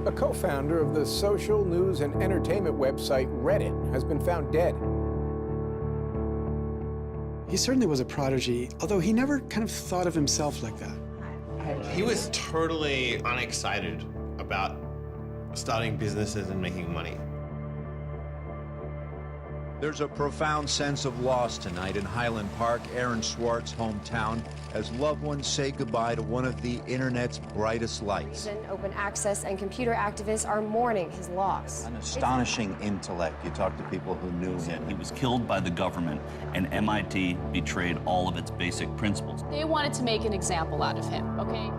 A co-founder of the social news and entertainment website Reddit has been found dead. He certainly was a prodigy, although he never kind of thought of himself like that. He was totally unexcited about starting businesses and making money. There's a profound sense of loss tonight in Highland Park, Aaron Swartz's hometown, as loved ones say goodbye to one of the internet's brightest lights. Open access and computer activists are mourning his loss. An astonishing intellect. You talk to people who knew him. He was killed by the government, and MIT betrayed all of its basic principles. They wanted to make an example out of him, okay?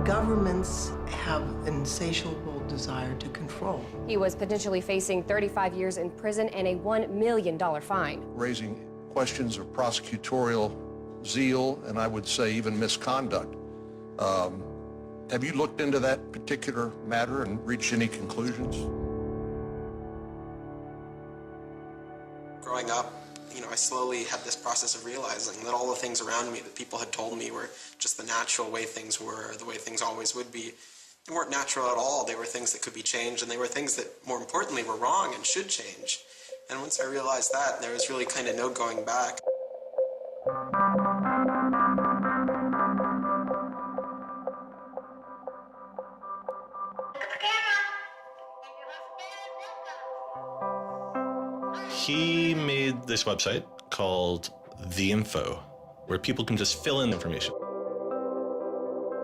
Governments have an insatiable desire to control. He was potentially facing 35 years in prison and a $1 million fine. Raising questions of prosecutorial zeal, and I would say even misconduct. Have you looked into that particular matter and reached any conclusions? Growing up, I slowly had this process of realizing that all the things around me that people had told me were just the natural way things were, the way things always would be. They weren't natural at all. They were things that could be changed, and they were things that, more importantly, were wrong and should change. And once I realized that, there was really kind of no going back. He made this website called The Info, where people can just fill in information.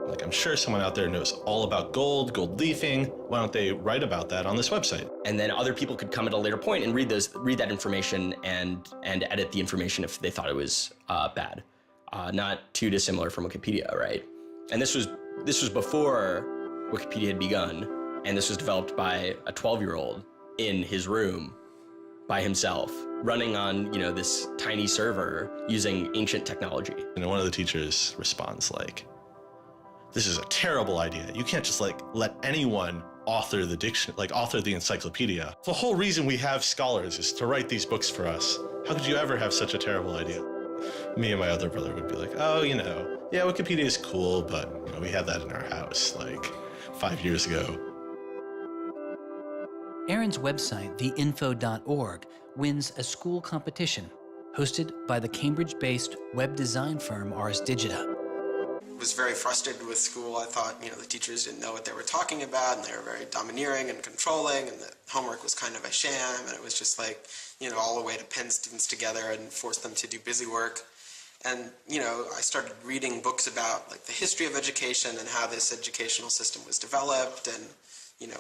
Like, I'm sure someone out there knows all about gold leafing. Why don't they write about that on this website? And then other people could come at a later point and read that information and edit the information if they thought it was bad. Not too dissimilar from Wikipedia, right? And this was before Wikipedia had begun, and this was developed by a 12-year-old in his room by himself, running on, this tiny server using ancient technology. And one of the teachers responds like, "This is a terrible idea. You can't just let anyone author the encyclopedia. The whole reason we have scholars is to write these books for us. How could you ever have such a terrible idea?" Me and my other brother would be like, "Oh, yeah, Wikipedia is cool, but we had that in our house 5 years ago." Aaron's website, theinfo.org, wins a school competition hosted by the Cambridge-based web design firm Ars Digita. I was very frustrated with school. I thought, the teachers didn't know what they were talking about, and they were very domineering and controlling, and the homework was kind of a sham, and it was just all the way to pin students together and force them to do busy work. And, I started reading books about the history of education and how this educational system was developed, and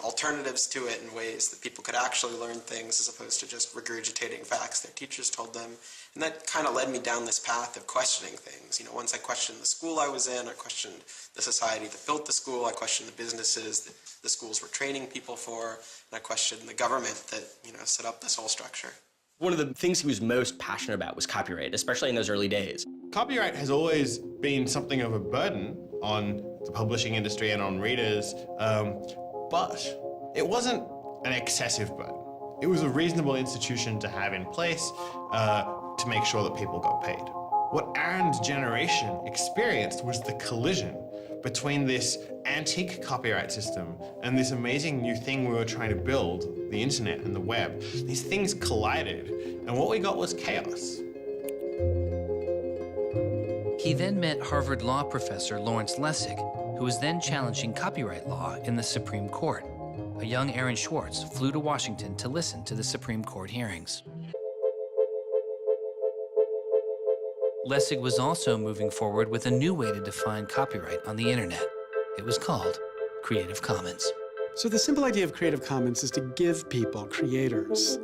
alternatives to it in ways that people could actually learn things as opposed to just regurgitating facts their teachers told them. And that kind of led me down this path of questioning things. Once I questioned the school I was in, I questioned the society that built the school, I questioned the businesses that the schools were training people for, and I questioned the government that, set up this whole structure. One of the things he was most passionate about was copyright, especially in those early days. Copyright has always been something of a burden on the publishing industry and on readers, but it wasn't an excessive burden. It was a reasonable institution to have in place to make sure that people got paid. What Aaron's generation experienced was the collision between this antique copyright system and this amazing new thing we were trying to build, the internet and the web. These things collided, and what we got was chaos. He then met Harvard law professor Lawrence Lessig, who was then challenging copyright law in the Supreme Court. A young Aaron Swartz flew to Washington to listen to the Supreme Court hearings. Lessig was also moving forward with a new way to define copyright on the internet. It was called Creative Commons. So the simple idea of Creative Commons is to give people, creators,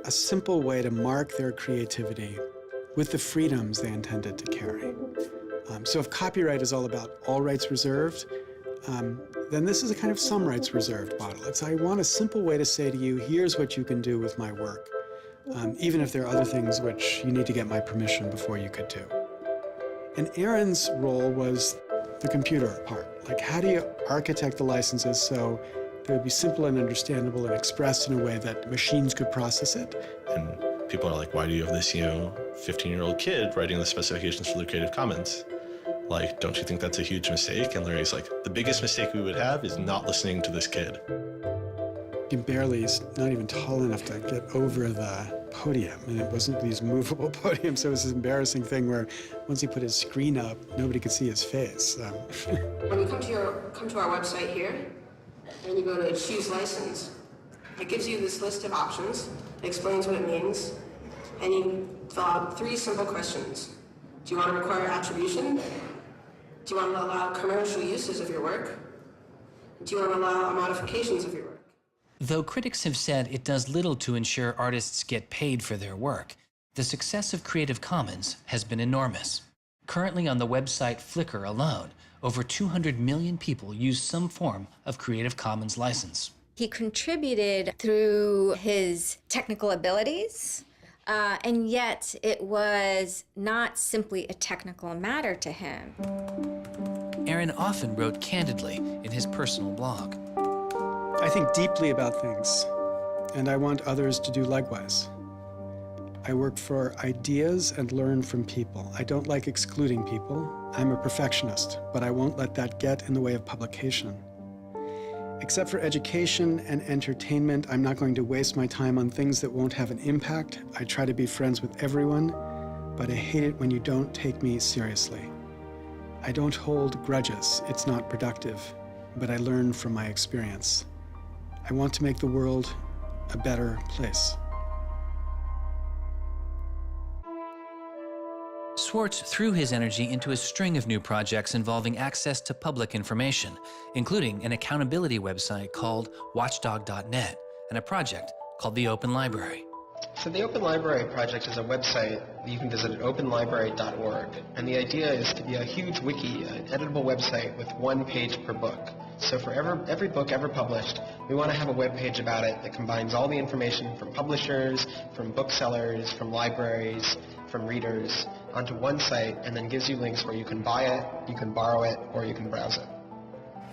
a simple way to mark their creativity with the freedoms they intended to carry. So if copyright is all about all rights reserved, then this is a kind of some rights reserved model. It's, I want a simple way to say to you, here's what you can do with my work, even if there are other things which you need to get my permission before you could do. And Aaron's role was the computer part. How do you architect the licenses so they would be simple and understandable and expressed in a way that machines could process it? And people are like, why do you have this, 15-year-old kid writing the specifications for the Creative Commons? Like, don't you think that's a huge mistake? And Larry's like, the biggest mistake we would have is not listening to this kid. He's not even tall enough to get over the podium, and it wasn't these movable podiums, so it was this embarrassing thing where once he put his screen up, nobody could see his face. When you come to our website here, and you go to choose license, it gives you this list of options, it explains what it means, and you fill out 3 simple questions. Do you want to require attribution? Do you want to allow commercial uses of your work? Do you want to allow modifications of your work? Though critics have said it does little to ensure artists get paid for their work, the success of Creative Commons has been enormous. Currently on the website Flickr alone, over 200 million people use some form of Creative Commons license. He contributed through his technical abilities, and yet it was not simply a technical matter to him. Aaron often wrote candidly in his personal blog. I think deeply about things, and I want others to do likewise. I work for ideas and learn from people. I don't like excluding people. I'm a perfectionist, but I won't let that get in the way of publication. Except for education and entertainment, I'm not going to waste my time on things that won't have an impact. I try to be friends with everyone, but I hate it when you don't take me seriously. I don't hold grudges. It's not productive, but I learn from my experience. I want to make the world a better place. Schwartz threw his energy into a string of new projects involving access to public information, including an accountability website called watchdog.net and a project called the Open Library. So the Open Library project is a website that you can visit at openlibrary.org, and the idea is to be a huge wiki, an editable website with 1 page per book. So for every book ever published, we want to have a web page about it that combines all the information from publishers, from booksellers, from libraries, from readers, onto one site, and then gives you links where you can buy it, you can borrow it, or you can browse it.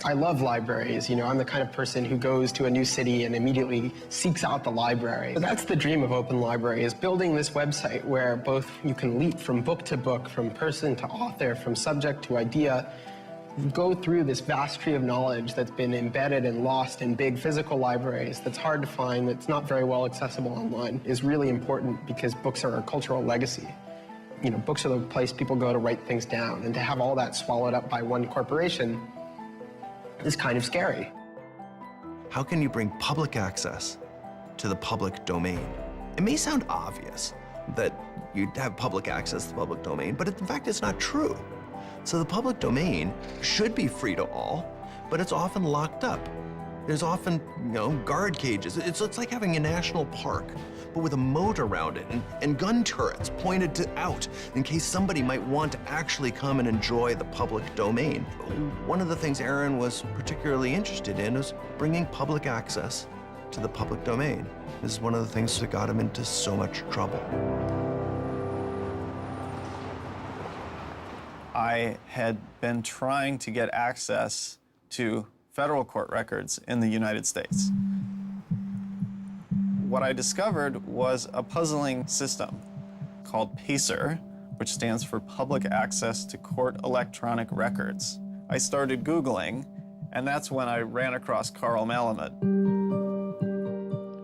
I love libraries. You know, I'm the kind of person who goes to a new city and immediately seeks out the library. So that's the dream of Open Library, is building this website where both you can leap from book to book, from person to author, from subject to idea, go through this vast tree of knowledge that's been embedded and lost in big physical libraries that's hard to find, that's not very well accessible online, is really important because books are a cultural legacy. You know, books are the place people go to write things down, and to have all that swallowed up by one corporation is kind of scary. How can you bring public access to the public domain? It may sound obvious that you'd have public access to the public domain, but in fact, it's not true. So the public domain should be free to all, but it's often locked up. There's often, guard cages. It's like having a national park, but with a moat around it and gun turrets pointed out in case somebody might want to actually come and enjoy the public domain. One of the things Aaron was particularly interested in was bringing public access to the public domain. This is one of the things that got him into so much trouble. I had been trying to get access to federal court records in the United States. What I discovered was a puzzling system called PACER, which stands for Public Access to Court Electronic Records. I started Googling, and that's when I ran across Carl Malamud.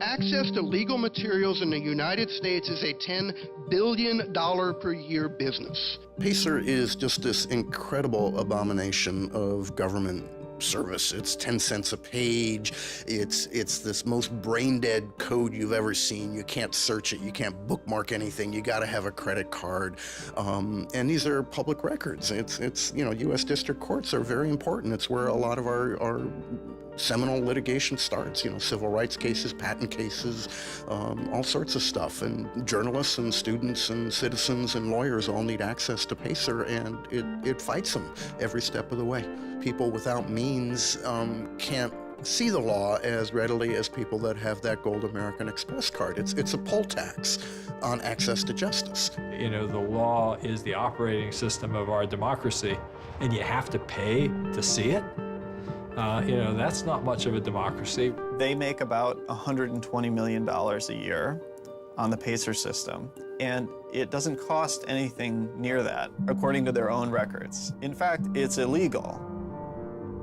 Access to legal materials in the United States is a $10 billion per year business. PACER is just this incredible abomination of government service. It's 10 cents a page. It's this most brain-dead code you've ever seen. You can't search it. You can't bookmark anything. You got to have a credit card. And these are public records. It's U.S. district courts are very important. It's where a lot of our seminal litigation starts, civil rights cases, patent cases, all sorts of stuff. And journalists and students and citizens and lawyers all need access to PACER, and it fights them every step of the way. People without means can't see the law as readily as people that have that gold American Express card. It's a poll tax on access to justice. The law is the operating system of our democracy, and you have to pay to see it. That's not much of a democracy. They make about $120 million a year on the PACER system. And It doesn't cost anything near that, according to their own records. In fact, it's illegal.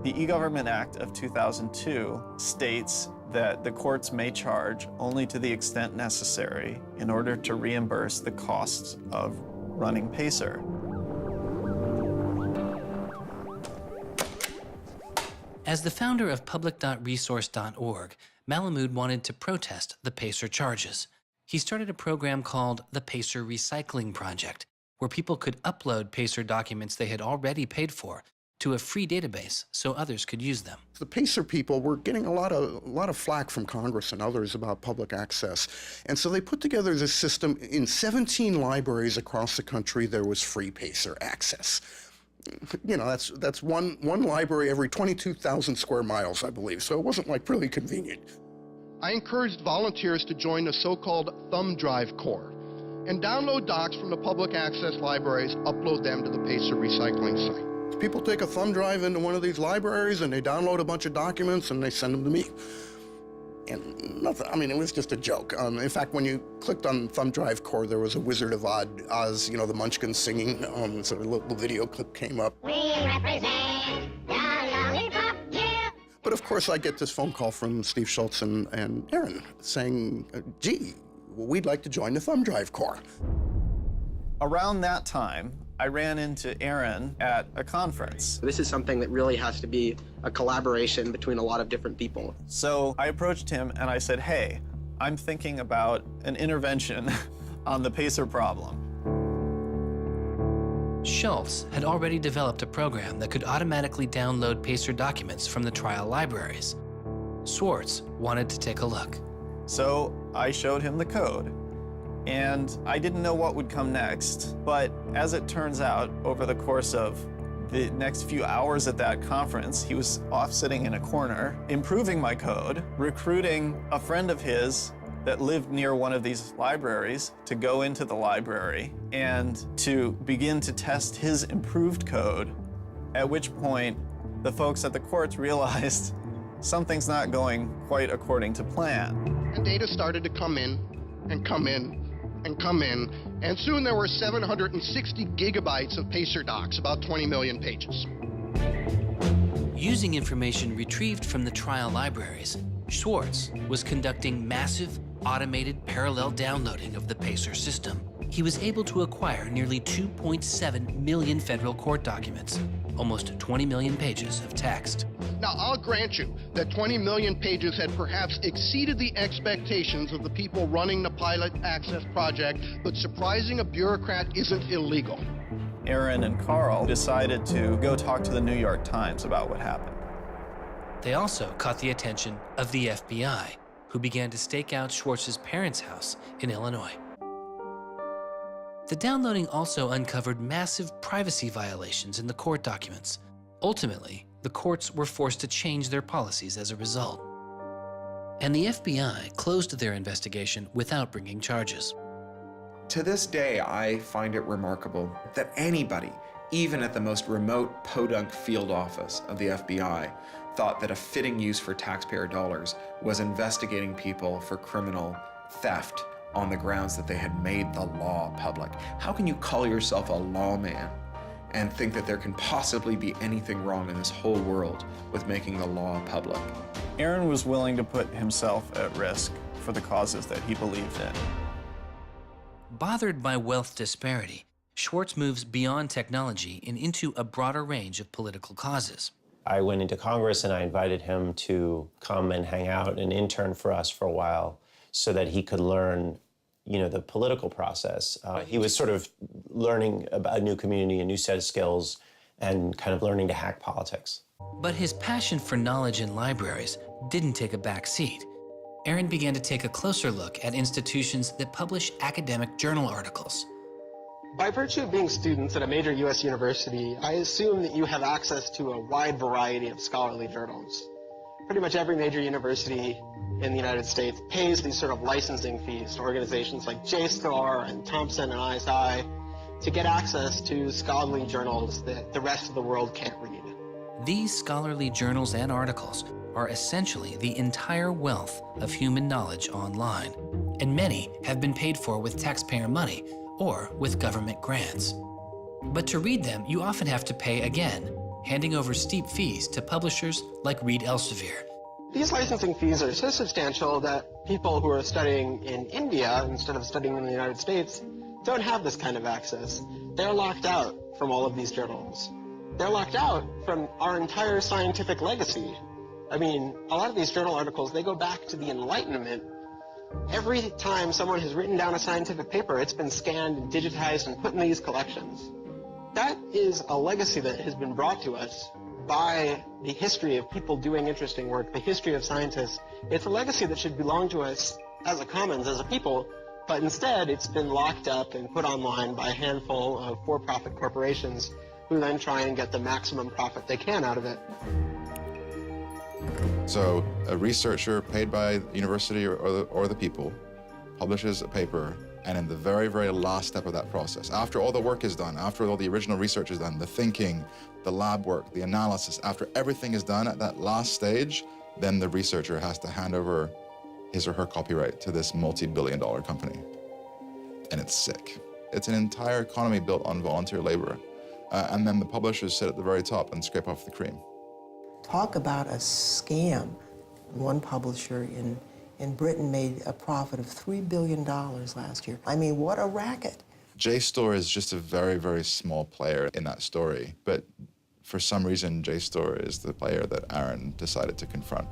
The E-Government Act of 2002 states that the courts may charge only to the extent necessary in order to reimburse the costs of running PACER. As the founder of public.resource.org, Malamud wanted to protest the PACER charges. He started a program called the PACER Recycling Project, where people could upload PACER documents they had already paid for to a free database so others could use them. The PACER people were getting a lot of flack from Congress and others about public access. And so they put together this system. In 17 libraries across the country, there was free PACER access. You know, that's one library every 22,000 square miles, I believe. So it wasn't like really convenient. I encouraged volunteers to join the so-called thumb drive corps and download docs from the public access libraries, upload them to the PACER recycling site. People take a thumb drive into one of these libraries and they download a bunch of documents and they send them to me. And nothing, I mean, it was just a joke. In fact, when you clicked on Thumb Drive Core, there was a Wizard of Oz, you know, the Munchkins singing, so a little video clip came up. We represent the lollipop, yeah. But of course, I get this phone call from Steve Schultz and Aaron saying, gee, we'd like to join the Thumb Drive Core. Around that time, I ran into Aaron at a conference. This is something that really has to be a collaboration between a lot of different people. So I approached him and I said, hey, I'm thinking about an intervention on the PACER problem. Schultz had already developed a program that could automatically download PACER documents from the trial libraries. Schwartz wanted to take a look. So I showed him the code. And I didn't know what would come next, but as it turns out, over the course of the next few hours at that conference, he was off sitting in a corner, improving my code, recruiting a friend of his that lived near one of these libraries to go into the library and to begin to test his improved code, at which point the folks at the courts realized something's not going quite according to plan. And data started to come in and come in and come in, and soon there were 760 gigabytes of PACER docs, about 20 million pages. Using information retrieved from the trial libraries, Schwartz was conducting massive, automated parallel downloading of the PACER system. He was able to acquire nearly 2.7 million federal court documents, almost 20 million pages of text. Now, I'll grant you that 20 million pages had perhaps exceeded the expectations of the people running the Pilot Access Project, but surprising a bureaucrat isn't illegal. Aaron and Carl decided to go talk to the New York Times about what happened. They also caught the attention of the FBI, who began to stake out Schwartz's parents' house in Illinois. The downloading also uncovered massive privacy violations in the court documents. Ultimately, the courts were forced to change their policies as a result. And the FBI closed their investigation without bringing charges. To this day, I find it remarkable that anybody, even at the most remote podunk field office of the FBI, thought that a fitting use for taxpayer dollars was investigating people for criminal theft on the grounds that they had made the law public. How can you call yourself a lawman and think that there can possibly be anything wrong in this whole world with making the law public? Aaron was willing to put himself at risk for the causes that he believed in. Bothered by wealth disparity, Schwartz moves beyond technology and into a broader range of political causes. I went into Congress and I invited him to come and hang out and intern for us for a while so that he could learn, you know, the political process. He was sort of learning about a new community, a new set of skills, and kind of learning to hack politics. But his passion for knowledge in libraries didn't take a back seat. Aaron began to take a closer look at institutions that publish academic journal articles. By virtue of being students at a major U.S. university, I assume that you have access to a wide variety of scholarly journals. Pretty much every major university in the United States pays these sort of licensing fees to organizations like JSTOR and Thomson and ISI to get access to scholarly journals that the rest of the world can't read. These scholarly journals and articles are essentially the entire wealth of human knowledge online, and many have been paid for with taxpayer money or with government grants. But to read them, you often have to pay again, handing over steep fees to publishers like Reed Elsevier. These licensing fees are so substantial that people who are studying in India instead of studying in the United States don't have this kind of access. They're locked out from all of these journals. They're locked out from our entire scientific legacy. I mean, a lot of these journal articles, they go back to the Enlightenment. Every time someone has written down a scientific paper, it's been scanned and digitized and put in these collections. That is a legacy that has been brought to us by the history of people doing interesting work, the history of scientists. It's a legacy that should belong to us as a commons, as a people, but instead it's been locked up and put online by a handful of for-profit corporations who then try and get the maximum profit they can out of it. So a researcher paid by the university or the people publishes a paper, and in the very, very last step of that process, after all the work is done, after all the original research is done, the thinking, the lab work, the analysis, after everything is done at that last stage, then the researcher has to hand over his or her copyright to this multi-billion-dollar company. And it's sick. It's an entire economy built on volunteer labor. And then the publishers sit at the very top and scrape off the cream. Talk about a scam. One publisher in Britain made a profit of $3 billion last year. I mean, what a racket. JSTOR is just a very, very small player in that story, but for some reason, JSTOR is the player that Aaron decided to confront.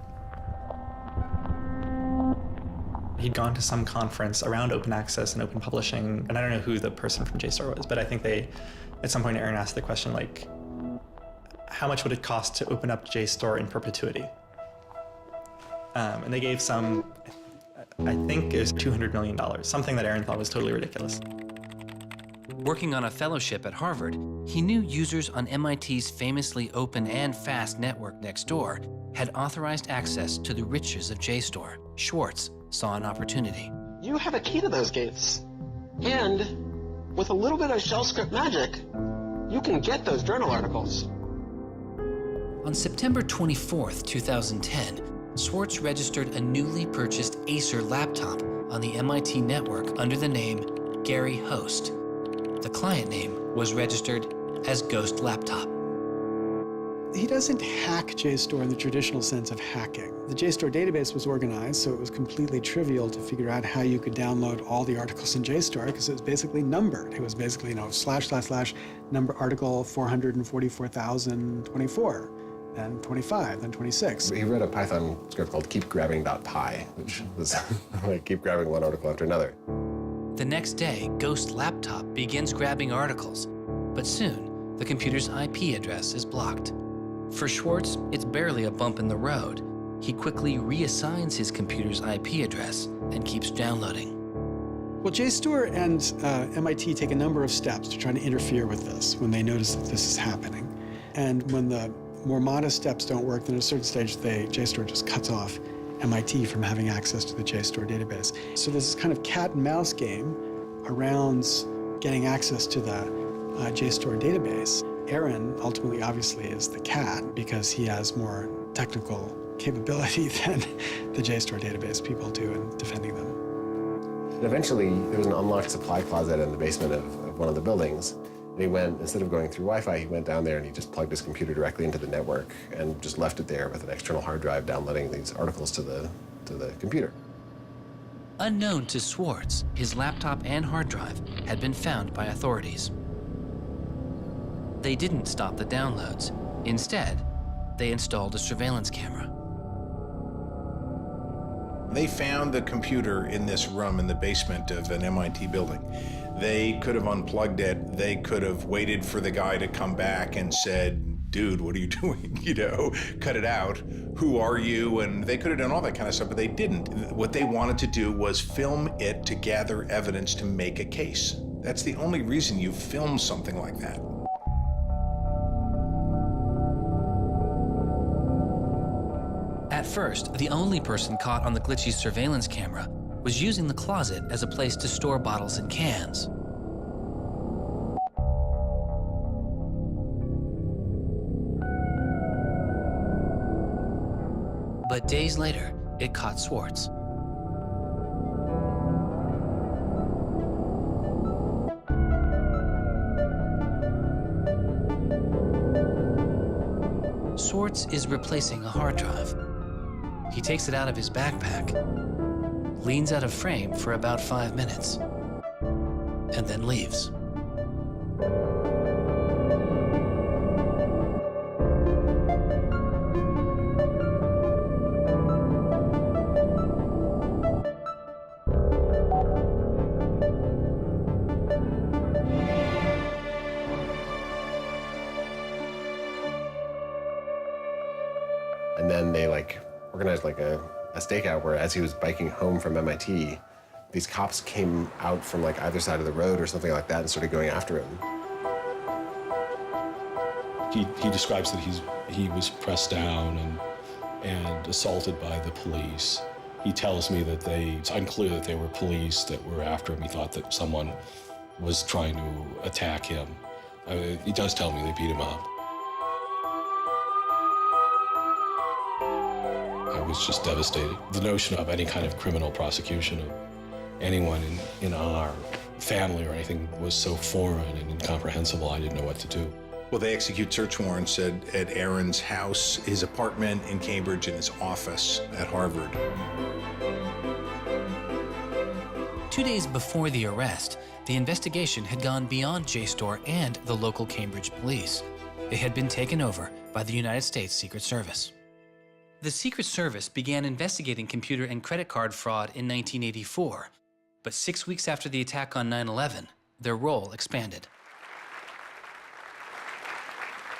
He'd gone to some conference around open access and open publishing, and I don't know who the person from JSTOR was, but I think at some point Aaron asked the question, like, how much would it cost to open up JSTOR in perpetuity? And they gave some, I think it was $200 million, something that Aaron thought was totally ridiculous. Working on a fellowship at Harvard, he knew users on MIT's famously open and fast network Nextdoor had authorized access to the riches of JSTOR. Schwartz saw an opportunity. You have a key to those gates. And with a little bit of shell script magic, you can get those journal articles. On September 24th, 2010, Schwartz registered a newly purchased Acer laptop on the MIT network under the name Gary Host. The client name was registered as Ghost Laptop. He doesn't hack JSTOR in the traditional sense of hacking. The JSTOR database was organized, so it was completely trivial to figure out how you could download all the articles in JSTOR because it was basically numbered. It was basically, / number article 444,024. Then 25, then 26. He wrote a Python script called keepgrabbing.py, which was like keep grabbing one article after another. The next day, Ghost Laptop begins grabbing articles, but soon the computer's IP address is blocked. For Schwartz, it's barely a bump in the road. He quickly reassigns his computer's IP address and keeps downloading. Well, JSTOR and MIT take a number of steps to try to interfere with this when they notice that this is happening. And when the more modest steps don't work, then at a certain stage, JSTOR just cuts off MIT from having access to the JSTOR database. So there's this kind of cat and mouse game around getting access to the JSTOR database. Aaron ultimately, obviously, is the cat because he has more technical capability than the JSTOR database people do in defending them. And eventually, there was an unlocked supply closet in the basement of one of the buildings. And he went, instead of going through Wi-Fi, he went down there and he just plugged his computer directly into the network and just left it there with an external hard drive downloading these articles to the computer. Unknown to Schwartz, his laptop and hard drive had been found by authorities. They didn't stop the downloads. Instead, they installed a surveillance camera. They found the computer in this room in the basement of an MIT building. They could have unplugged it. They could have waited for the guy to come back and said, dude, what are you doing? Cut it out. Who are you? And they could have done all that kind of stuff, but they didn't. What they wanted to do was film it to gather evidence to make a case. That's the only reason you film something like that. At first, the only person caught on the glitchy surveillance camera was using the closet as a place to store bottles and cans. But days later, it caught Schwartz. Schwartz is replacing a hard drive. He takes it out of his backpack, leans out of frame for about 5 minutes, and then leaves. And then they organized a stakeout where, as he was biking home from MIT, these cops came out from either side of the road or something like that and started going after him. He describes that he was pressed down and assaulted by the police. He tells me that it's unclear that they were police that were after him. He thought that someone was trying to attack him. He does tell me they beat him up. I was just devastated. The notion of any kind of criminal prosecution of anyone in our family or anything was so foreign and incomprehensible, I didn't know what to do. Well, they execute search warrants at Aaron's house, his apartment in Cambridge, and his office at Harvard. 2 days before the arrest, the investigation had gone beyond JSTOR and the local Cambridge police. It had been taken over by the United States Secret Service. The Secret Service began investigating computer and credit card fraud in 1984, but 6 weeks after the attack on 9/11, their role expanded.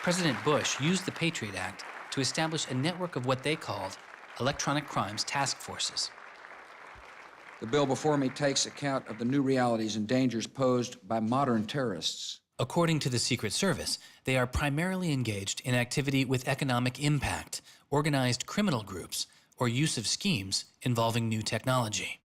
President Bush used the Patriot Act to establish a network of what they called electronic crimes task forces. The bill before me takes account of the new realities and dangers posed by modern terrorists. According to the Secret Service, they are primarily engaged in activity with economic impact, organized criminal groups, or use of schemes involving new technology.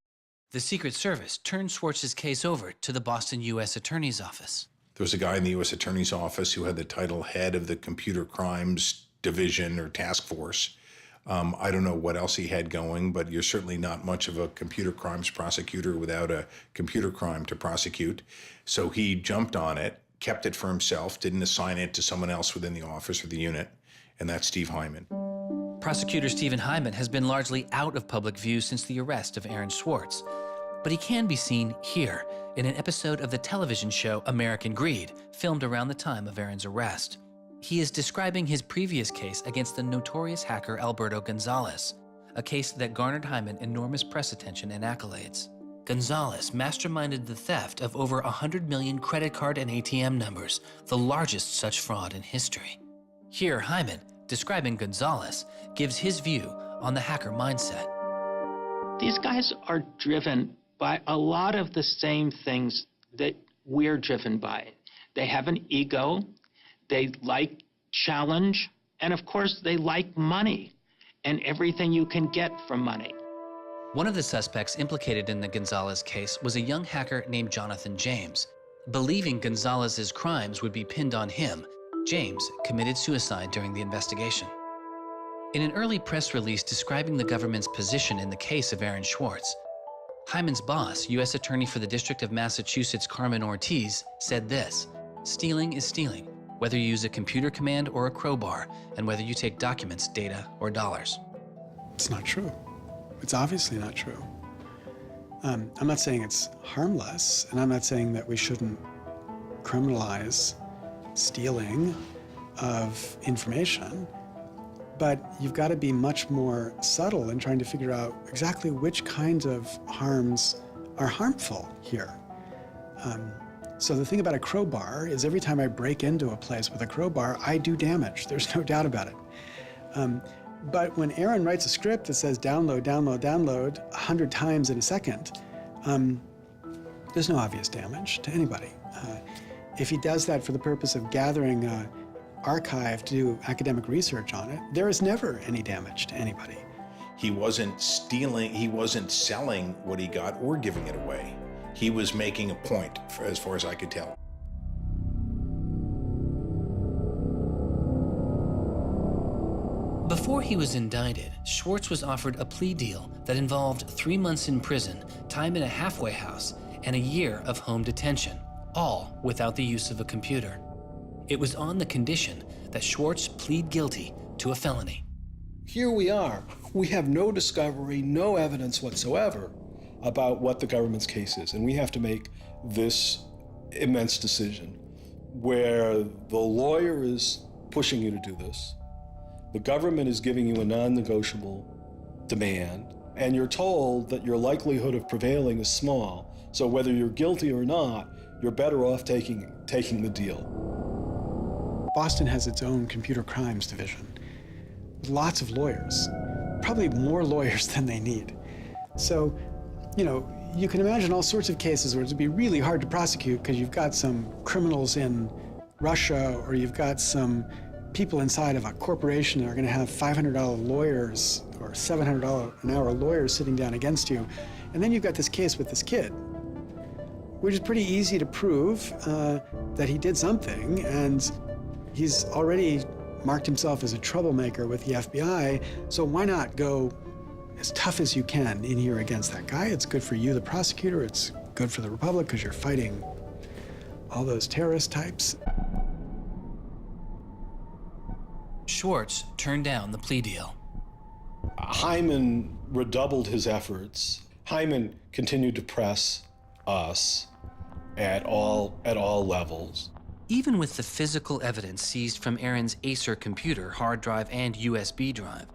The Secret Service turned Schwartz's case over to the Boston U.S. Attorney's Office. There was a guy in the U.S. Attorney's Office who had the title head of the Computer Crimes Division or Task Force. I don't know what else he had going, but you're certainly not much of a computer crimes prosecutor without a computer crime to prosecute. So he jumped on it, kept it for himself, didn't assign it to someone else within the office or the unit, and that's Steve Hyman. Prosecutor Stephen Hyman has been largely out of public view since the arrest of Aaron Schwartz, but he can be seen here in an episode of the television show American Greed, filmed around the time of Aaron's arrest. He is describing his previous case against the notorious hacker Alberto Gonzalez, a case that garnered Hyman enormous press attention and accolades. Gonzalez masterminded the theft of over 100 million credit card and ATM numbers, the largest such fraud in history. Here, Hyman, describing Gonzalez, gives his view on the hacker mindset. These guys are driven by a lot of the same things that we're driven by. They have an ego, they like challenge, and of course they like money and everything you can get from money. One of the suspects implicated in the Gonzalez case was a young hacker named Jonathan James. Believing Gonzalez's crimes would be pinned on him, James committed suicide during the investigation. In an early press release describing the government's position in the case of Aaron Schwartz, Hyman's boss, U.S. Attorney for the District of Massachusetts Carmen Ortiz, said this: "Stealing is stealing, whether you use a computer command or a crowbar, and whether you take documents, data, or dollars." It's not true. It's obviously not true. I'm not saying it's harmless, and I'm not saying that we shouldn't criminalize stealing of information, but you've got to be much more subtle in trying to figure out exactly which kinds of harms are harmful here. So the thing about a crowbar is every time I break into a place with a crowbar, I do damage. There's no doubt about it. But when Aaron writes a script that says download, download, download 100 times in a second, there's no obvious damage to anybody. If he does that for the purpose of gathering an archive to do academic research on it, there is never any damage to anybody. He wasn't stealing, he wasn't selling what he got or giving it away. He was making a point, as far as I could tell. Before he was indicted, Schwartz was offered a plea deal that involved 3 months in prison, time in a halfway house, and a year of home detention, all without the use of a computer. It was on the condition that Schwartz plead guilty to a felony. Here we are. We have no discovery, no evidence whatsoever about what the government's case is, and we have to make this immense decision where the lawyer is pushing you to do this, the government is giving you a non-negotiable demand, and you're told that your likelihood of prevailing is small, so whether you're guilty or not, you're better off taking the deal. Boston has its own computer crimes division with lots of lawyers, probably more lawyers than they need. So, you can imagine all sorts of cases where it'd be really hard to prosecute because you've got some criminals in Russia, or you've got some people inside of a corporation that are going to have $500 lawyers or $700 an hour lawyers sitting down against you. And then you've got this case with this kid, which is pretty easy to prove that he did something, and he's already marked himself as a troublemaker with the FBI, so why not go as tough as you can in here against that guy? It's good for you, the prosecutor, it's good for the Republic because you're fighting all those terrorist types. Schwartz turned down the plea deal. Hyman redoubled his efforts. Hyman continued to press us at all levels. Even with the physical evidence seized from Aaron's Acer computer, hard drive, and USB drive,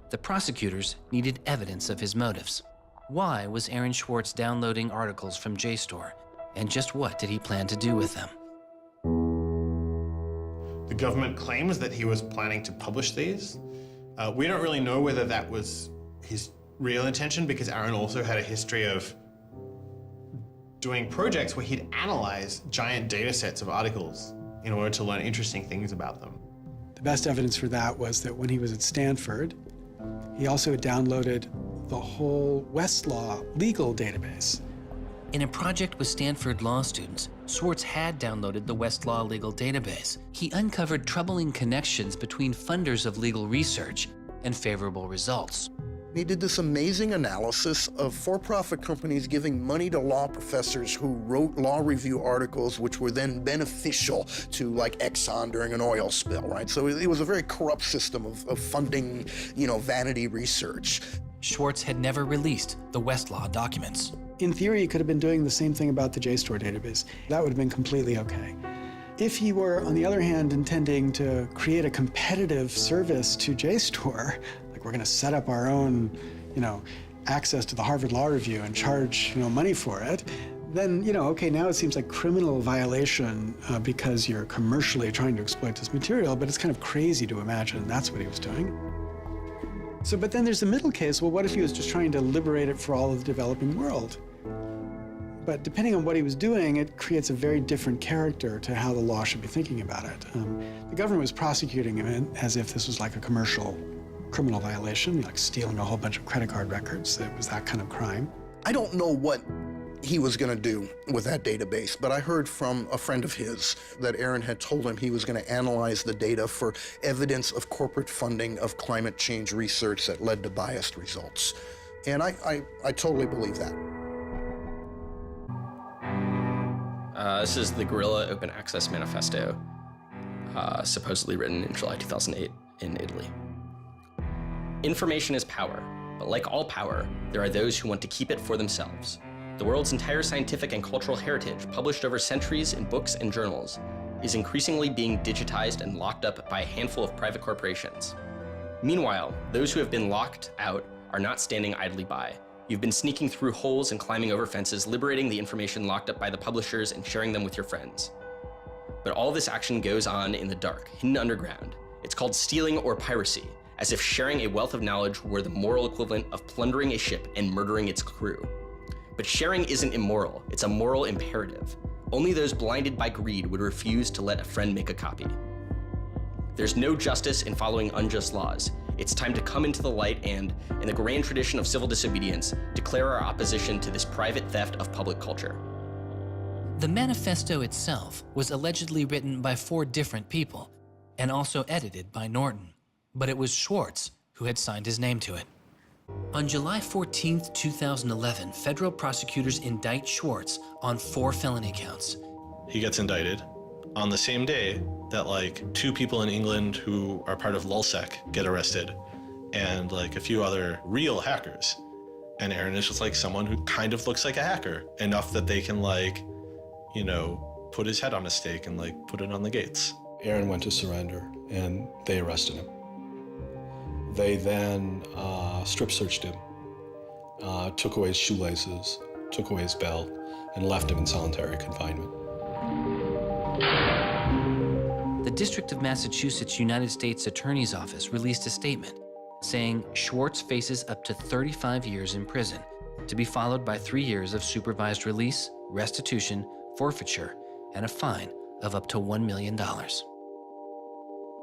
the prosecutors needed evidence of his motives. Why was Aaron Schwartz downloading articles from JSTOR, and just what did he plan to do with them? The government claims that he was planning to publish these. We don't really know whether that was his real intention, because Aaron also had a history of doing projects where he'd analyze giant data sets of articles in order to learn interesting things about them. The best evidence for that was that when he was at Stanford, he also downloaded the whole Westlaw legal database. In a project with Stanford law students, Schwartz had downloaded the Westlaw legal database. He uncovered troubling connections between funders of legal research and favorable results. He did this amazing analysis of for-profit companies giving money to law professors who wrote law review articles which were then beneficial to, like, Exxon during an oil spill, right? So it was a very corrupt system of funding, vanity research. Schwartz had never released the Westlaw documents. In theory, he could have been doing the same thing about the JSTOR database. That would have been completely okay. If he were, on the other hand, intending to create a competitive service to JSTOR, like we're going to set up our own, access to the Harvard Law Review and charge, money for it, then, okay, now it seems like criminal violation because you're commercially trying to exploit this material, but it's kind of crazy to imagine that's what he was doing. So, but then there's the middle case. Well, what if he was just trying to liberate it for all of the developing world? But depending on what he was doing, it creates a very different character to how the law should be thinking about it. The government was prosecuting him as if this was like a commercial criminal violation, like stealing a whole bunch of credit card records. It was that kind of crime. I don't know what he was going to do with that database, but I heard from a friend of his that Aaron had told him he was going to analyze the data for evidence of corporate funding of climate change research that led to biased results. And I totally believe that. This is the Guerrilla Open Access Manifesto, supposedly written in July 2008 in Italy. Information is power, but like all power, there are those who want to keep it for themselves. The world's entire scientific and cultural heritage, published over centuries in books and journals, is increasingly being digitized and locked up by a handful of private corporations. Meanwhile, those who have been locked out are not standing idly by. You've been sneaking through holes and climbing over fences, liberating the information locked up by the publishers and sharing them with your friends. But all this action goes on in the dark, hidden underground. It's called stealing or piracy, as if sharing a wealth of knowledge were the moral equivalent of plundering a ship and murdering its crew. But sharing isn't immoral, it's a moral imperative. Only those blinded by greed would refuse to let a friend make a copy. There's no justice in following unjust laws. It's time to come into the light and, in the grand tradition of civil disobedience, declare our opposition to this private theft of public culture. The manifesto itself was allegedly written by 4 different people and also edited by Norton, but it was Schwartz who had signed his name to it. On July 14, 2011, federal prosecutors indict Schwartz on 4 felony counts. He gets indicted on the same day that like 2 people in England who are part of LulzSec get arrested and like a few other real hackers. And Aaron is just like someone who kind of looks like a hacker, enough that they can like, you know, put his head on a stake and like put it on the gates. Aaron went to surrender and they arrested him. They then strip searched him, took away his shoelaces, took away his belt, and left him in solitary confinement. The District of Massachusetts United States Attorney's Office released a statement saying Schwartz faces up to 35 years in prison, to be followed by 3 years of supervised release, restitution, forfeiture, and a fine of up to $1 million.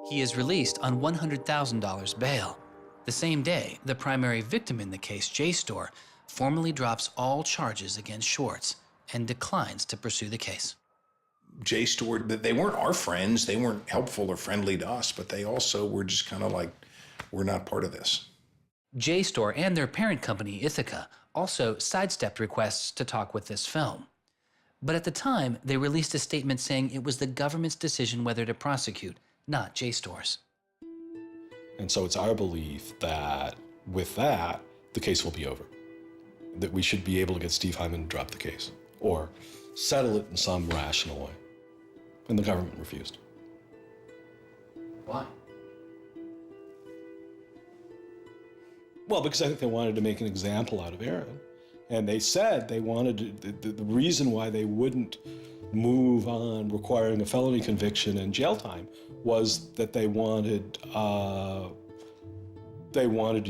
He is released on $100,000 bail. The same day, the primary victim in the case, JSTOR, formally drops all charges against Schwartz and declines to pursue the case. JSTOR, they weren't our friends, they weren't helpful or friendly to us, but they also were just kind of like, we're not part of this. JSTOR and their parent company, Ithaca, also sidestepped requests to talk with this film. But at the time, they released a statement saying it was the government's decision whether to prosecute, not JSTOR's. And so it's our belief that with that, the case will be over. That we should be able to get Steve Hyman to drop the case or settle it in some rational way. And the government refused. Why? Well, because I think they wanted to make an example out of Aaron. And they said they wanted to, the reason why they wouldn't move on requiring a felony conviction and jail time was that they wanted to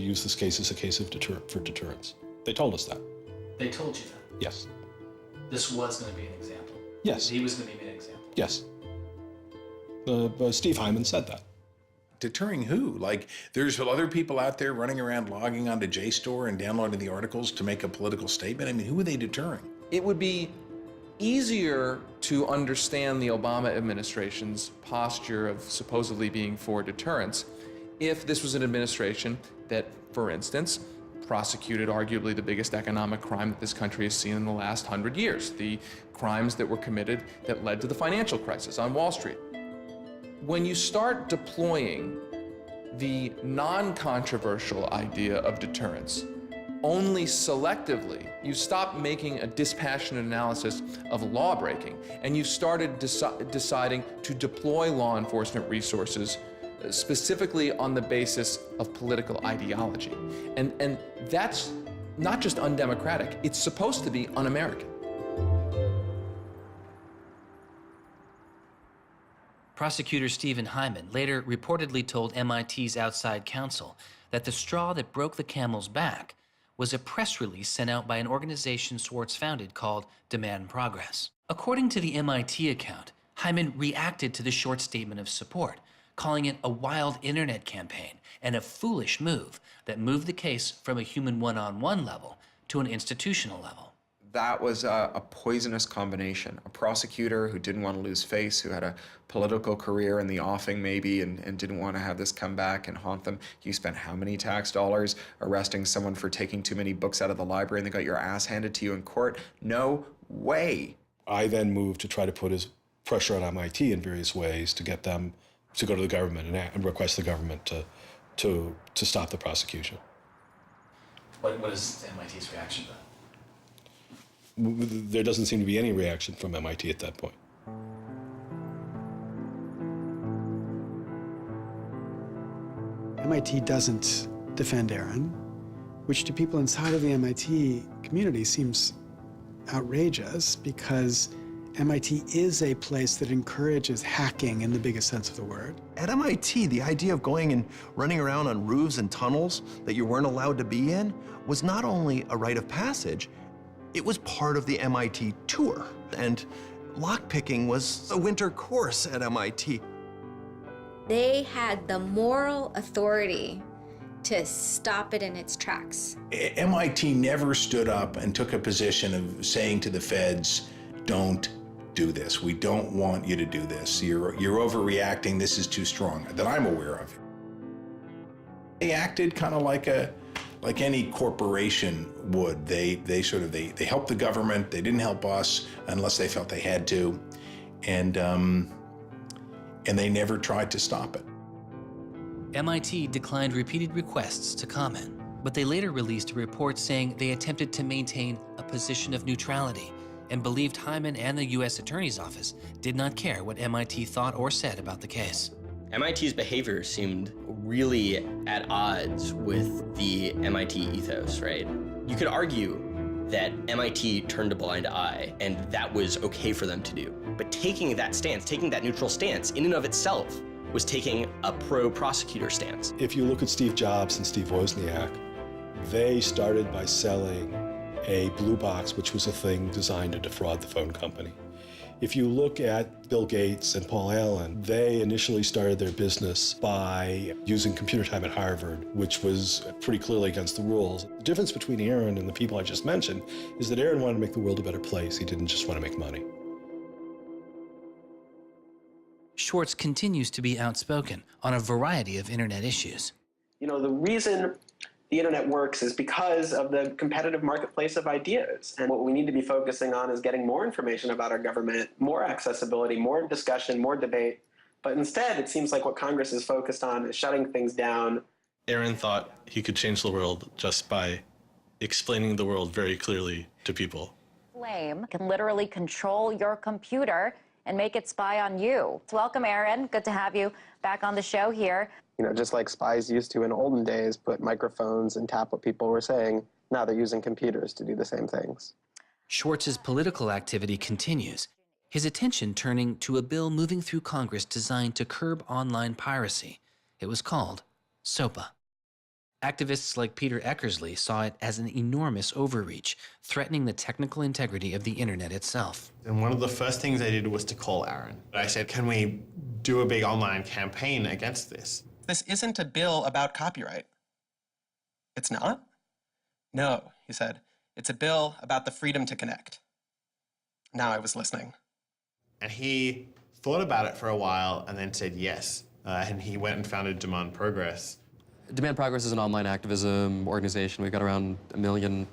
use this case as a case of for deterrence. They told us that. They told you that? Yes. This was going to be an example? Yes. He was going to be an example? Yes. Steve Hyman said that. Deterring who? Like, there's other people out there running around logging onto JSTOR and downloading the articles to make a political statement. I mean, who are they deterring? It would be easier to understand the Obama administration's posture of supposedly being for deterrence if this was an administration that, for instance, prosecuted arguably the biggest economic crime that this country has seen in the last 100 years, the crimes that were committed that led to the financial crisis on Wall Street. When you start deploying the non-controversial idea of deterrence only selectively, you stop making a dispassionate analysis of lawbreaking, and you started deciding to deploy law enforcement resources specifically on the basis of political ideology. And that's not just undemocratic, it's supposed to be un-American. Prosecutor Stephen Hyman later reportedly told MIT's outside counsel that the straw that broke the camel's back was a press release sent out by an organization Schwartz founded called Demand Progress. According to the MIT account, Hyman reacted to the short statement of support, calling it a wild internet campaign and a foolish move that moved the case from a human one-on-one level to an institutional level. That was a poisonous combination. A prosecutor who didn't want to lose face, who had a political career in the offing maybe, and didn't want to have this come back and haunt them. You spent how many tax dollars arresting someone for taking too many books out of the library and they got your ass handed to you in court? No way. I then moved to try to put his pressure on MIT in various ways to get them to go to the government and request the government to stop the prosecution. What is MIT's reaction to that? There doesn't seem to be any reaction from MIT at that point. MIT doesn't defend Aaron, which to people inside of the MIT community seems outrageous because MIT is a place that encourages hacking in the biggest sense of the word. At MIT, the idea of going and running around on roofs and tunnels that you weren't allowed to be in was not only a rite of passage, it was part of the MIT tour. And lockpicking was a winter course at MIT. They had the moral authority to stop it in its tracks. MIT never stood up and took a position of saying to the feds, don't do this. We don't want you to do this. You're overreacting. This is too strong, that I'm aware of. They acted kind of like any corporation would. They helped the government. They didn't help us unless they felt they had to. And and they never tried to stop it. MIT declined repeated requests to comment, but they later released a report saying they attempted to maintain a position of neutrality and believed Hyman and the U.S. Attorney's Office did not care what MIT thought or said about the case. MIT's behavior seemed really at odds with the MIT ethos, right? You could argue that MIT turned a blind eye and that was okay for them to do. But taking that stance, taking that neutral stance in and of itself was taking a pro-prosecutor stance. If you look at Steve Jobs and Steve Wozniak, they started by selling a blue box, which was a thing designed to defraud the phone company. If you look at Bill Gates and Paul Allen, they initially started their business by using computer time at Harvard, which was pretty clearly against the rules. The difference between Aaron and the people I just mentioned is that Aaron wanted to make the world a better place. He didn't just want to make money. Schwartz continues to be outspoken on a variety of internet issues. You know, the reason the internet works is because of the competitive marketplace of ideas. And what we need to be focusing on is getting more information about our government, more accessibility, more discussion, more debate. But instead, it seems like what Congress is focused on is shutting things down. Aaron thought he could change the world just by explaining the world very clearly to people. Flame can literally control your computer and make it spy on you. Welcome, Aaron. Good to have you back on the show here. You know, just like spies used to in olden days put microphones and tap what people were saying, now they're using computers to do the same things. Schwartz's political activity continues, his attention turning to a bill moving through Congress designed to curb online piracy. It was called SOPA. Activists like Peter Eckersley saw it as an enormous overreach, threatening the technical integrity of the internet itself. And one of the first things I did was to call Aaron. I said, can we do a big online campaign against this? This isn't a bill about copyright. It's not? No, he said. It's a bill about the freedom to connect. Now I was listening. And he thought about it for a while and then said yes. And he went and founded Demand Progress. Demand Progress is an online activism organization. We've got around 1.5 million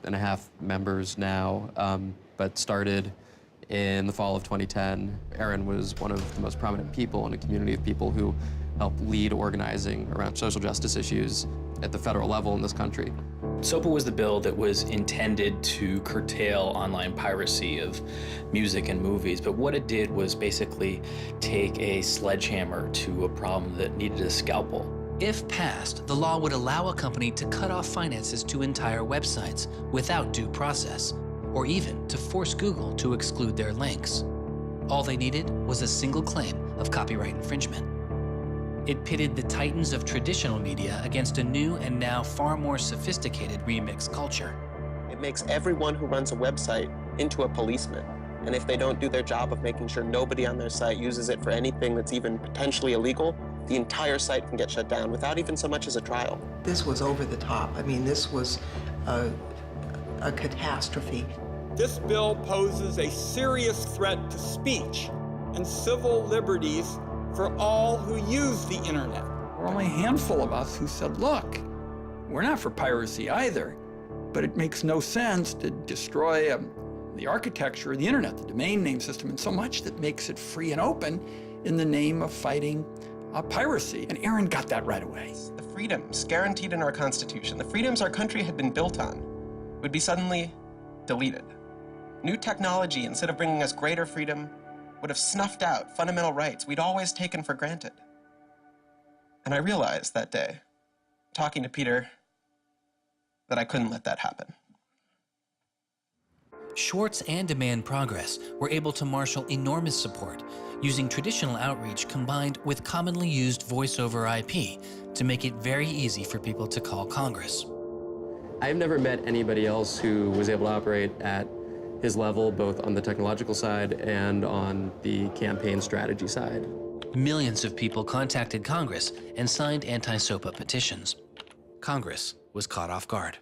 members now, but started in the fall of 2010. Aaron was one of the most prominent people in a community of people who helped lead organizing around social justice issues at the federal level in this country. SOPA was the bill that was intended to curtail online piracy of music and movies, but what it did was basically take a sledgehammer to a problem that needed a scalpel. If passed, the law would allow a company to cut off finances to entire websites without due process, or even to force Google to exclude their links. All they needed was a single claim of copyright infringement. It pitted the titans of traditional media against a new and now far more sophisticated remix culture. It makes everyone who runs a website into a policeman. And if they don't do their job of making sure nobody on their site uses it for anything that's even potentially illegal, the entire site can get shut down without even so much as a trial. This was over the top. I mean, this was a catastrophe. This bill poses a serious threat to speech and civil liberties for all who use the internet. There were only a handful of us who said, look, we're not for piracy either, but it makes no sense to destroy the architecture of the internet, the domain name system, and so much that makes it free and open in the name of fighting piracy. And Aaron got that right away. The freedoms guaranteed in our Constitution, the freedoms our country had been built on, would be suddenly deleted. New technology, instead of bringing us greater freedom, would have snuffed out fundamental rights we'd always taken for granted. And I realized that day, talking to Peter, that I couldn't let that happen. Schwartz and Demand Progress were able to marshal enormous support, using traditional outreach combined with commonly used voice over IP to make it very easy for people to call Congress. I've never met anybody else who was able to operate at his level, both on the technological side and on the campaign strategy side. Millions of people contacted Congress and signed anti-SOPA petitions. Congress was caught off guard.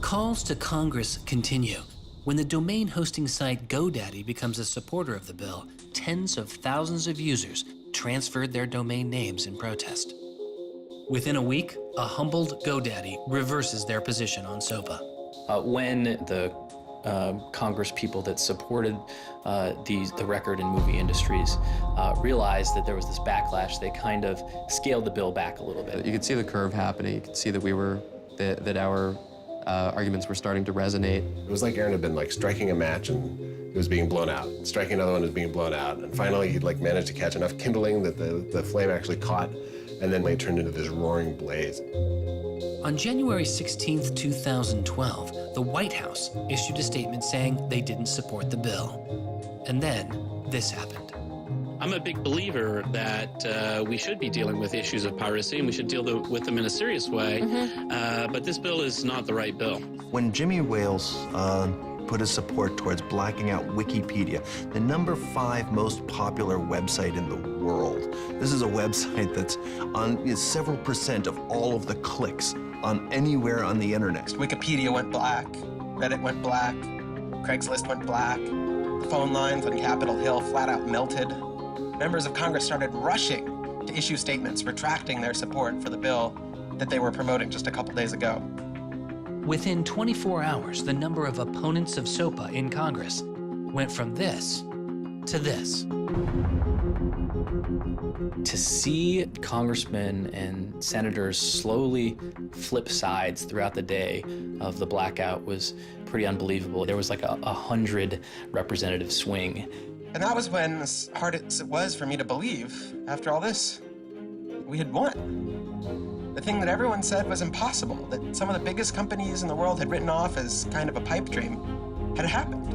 Calls to Congress continue. When the domain hosting site GoDaddy becomes a supporter of the bill, tens of thousands of users transferred their domain names in protest. Within a week, a humbled GoDaddy reverses their position on SOPA. When the Congress people that supported the record and movie industries realized that there was this backlash. They kind of scaled the bill back a little bit. You could see the curve happening. You could see that our arguments were starting to resonate. It was like Aaron had been striking a match and it was being blown out. Striking another one was being blown out. And finally he'd managed to catch enough kindling that the flame actually caught, and then it turned into this roaring blaze. On January 16th, 2012, the White House issued a statement saying they didn't support the bill. And then this happened. I'm a big believer that we should be dealing with issues of piracy and we should deal with them in a serious way, but this bill is not the right bill. When Jimmy Wales put his support towards blacking out Wikipedia, the #5 most popular website in the world. This is a website that's on several % of all of the clicks on anywhere on the internet. Wikipedia went black, Reddit went black, Craigslist went black, the phone lines on Capitol Hill flat out melted. Members of Congress started rushing to issue statements retracting their support for the bill that they were promoting just a couple days ago. Within 24 hours, the number of opponents of SOPA in Congress went from this to this. To see congressmen and senators slowly flip sides throughout the day of the blackout was pretty unbelievable. There was like a 100 representative swing. And that was when, as hard as it was for me to believe, after all this, we had won. The thing that everyone said was impossible, that some of the biggest companies in the world had written off as kind of a pipe dream, had happened.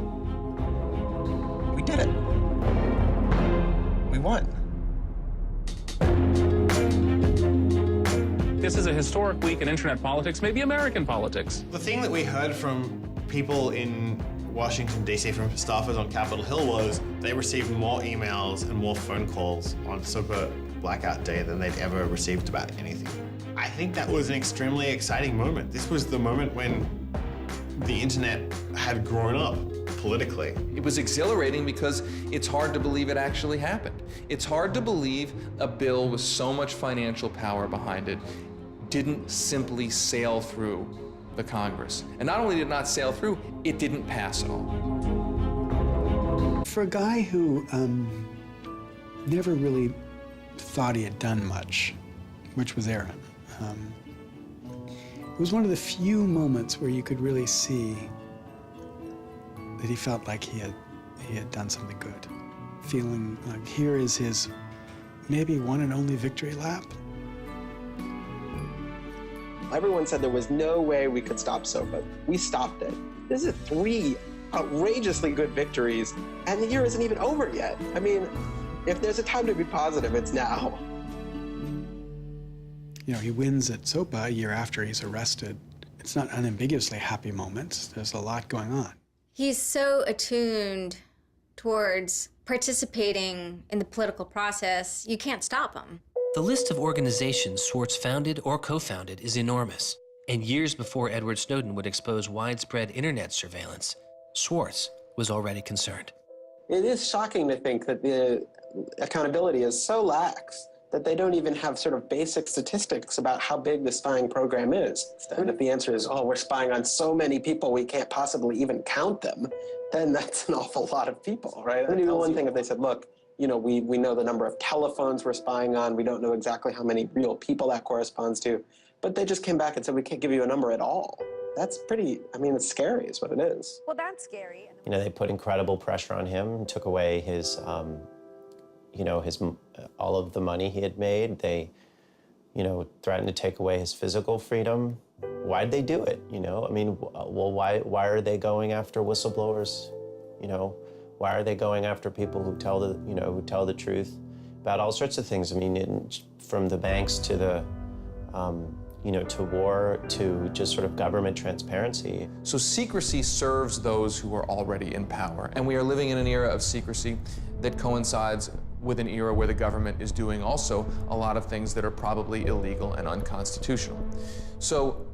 We did it. We won. This is a historic week in internet politics, maybe American politics. The thing that we heard from people in Washington, D.C., from staffers on Capitol Hill was they received more emails and more phone calls on SOPA blackout day than they'd ever received about anything. I think that was an extremely exciting moment. This was the moment when the internet had grown up politically. It was exhilarating because it's hard to believe it actually happened. It's hard to believe a bill with so much financial power behind it didn't simply sail through the Congress. And not only did it not sail through, it didn't pass at all. For a guy who never really thought he had done much, which was Aaron, it was one of the few moments where you could really see that he felt like he had done something good. Feeling like here is his maybe one and only victory lap. Everyone said there was no way we could stop SOPA. We stopped it. This is 3 outrageously good victories, and the year isn't even over yet. I mean, if there's a time to be positive, it's now. You know, he wins at SOPA a year after he's arrested. It's not unambiguously happy moments. There's a lot going on. He's so attuned towards participating in the political process, you can't stop him. The list of organizations Swartz founded or co-founded is enormous. And years before Edward Snowden would expose widespread internet surveillance, Swartz was already concerned. It is shocking to think that the accountability is so lax that they don't even have sort of basic statistics about how big the spying program is. And if the answer is, oh, we're spying on so many people we can't possibly even count them, then that's an awful lot of people, right? It would be one thing if they said, look, you know, we know the number of telephones we're spying on, we don't know exactly how many real people that corresponds to, but they just came back and said, we can't give you a number at all. That's pretty, I mean, it's scary is what it is. Well, that's scary. You know, they put incredible pressure on him, took away his, you know, all of the money he had made. They, you know, threatened to take away his physical freedom. Why'd they do it, you know? I mean, well, why are they going after whistleblowers, you know? Why are they going after people who tell the truth about all sorts of things? I mean, from the banks to the, you know, to war, to just sort of government transparency. So secrecy serves those who are already in power. And we are living in an era of secrecy that coincides with an era where the government is doing also a lot of things that are probably illegal and unconstitutional. So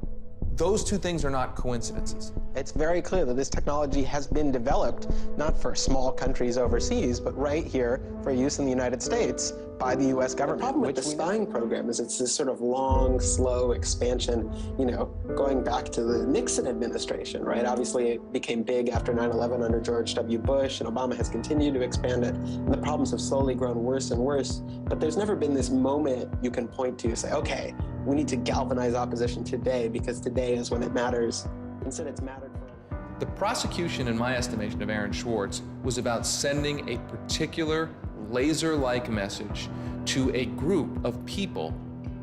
those two things are not coincidences. It's very clear that this technology has been developed not for small countries overseas, but right here for use in the United States by the U.S. government. The problem with the spying program is it's this sort of long, slow expansion, you know, going back to the Nixon administration, right? Obviously, it became big after 9/11 under George W. Bush, and Obama has continued to expand it, and the problems have slowly grown worse and worse. But there's never been this moment you can point to say, okay, we need to galvanize opposition today because today is when it matters. Instead, it's mattered for. The prosecution, in my estimation, of Aaron Swartz was about sending a particular laser-like message to a group of people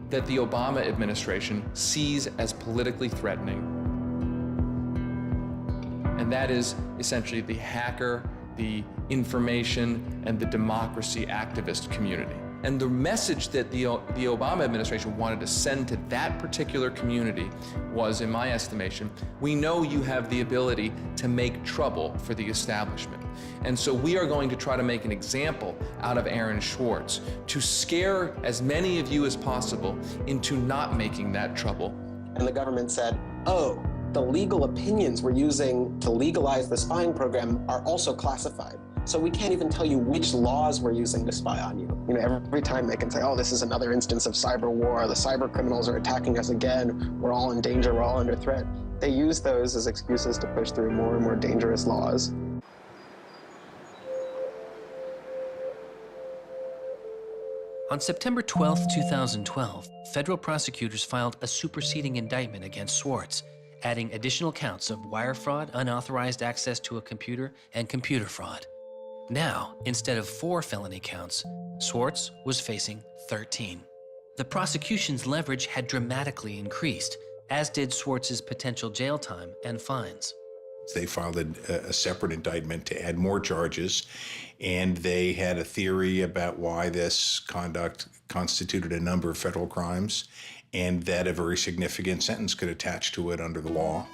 that the Obama administration sees as politically threatening. And that is essentially the hacker, the information, and the democracy activist community. And the message that the Obama administration wanted to send to that particular community was, in my estimation, we know you have the ability to make trouble for the establishment. And so we are going to try to make an example out of Aaron Swartz to scare as many of you as possible into not making that trouble. And the government said, oh, the legal opinions we're using to legalize the spying program are also classified. So we can't even tell you which laws we're using to spy on you. You know, every time they can say, oh, this is another instance of cyber war, the cyber criminals are attacking us again, we're all in danger, we're all under threat. They use those as excuses to push through more and more dangerous laws. On September 12, 2012, federal prosecutors filed a superseding indictment against Swartz, adding additional counts of wire fraud, unauthorized access to a computer, and computer fraud. Now, instead of 4 felony counts, Swartz was facing 13. The prosecution's leverage had dramatically increased, as did Swartz's potential jail time and fines. They filed a separate indictment to add more charges, and they had a theory about why this conduct constituted a number of federal crimes, and that a very significant sentence could attach to it under the law.